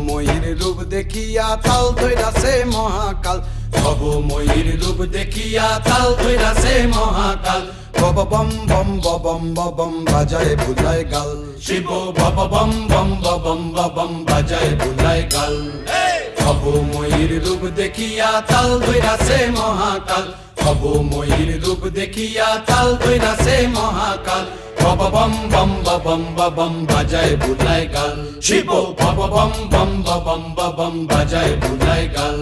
ময়ূর রূপ দেখিয়া তাল ধইরাছে মহাকাল, ভব ময়ূর রূপ দেখিয়া তাল ধইরাছে মহাকাল। বব বম বম বম বম বাজায় বুলায় গাল, শিব বব বম বম বম বম বাজায় বুলায় গাল। ভব ময়ূর রূপ দেখিয়া তাল ধইরাছে মহাকাল, ভব ময়ূর রূপ দেখিয়া তাল ধইরাছে মহাকাল। বব বম বম বম বাজায় বুলায় গাল, শিব বব বম বম বম বাজায় বুলায় গাল।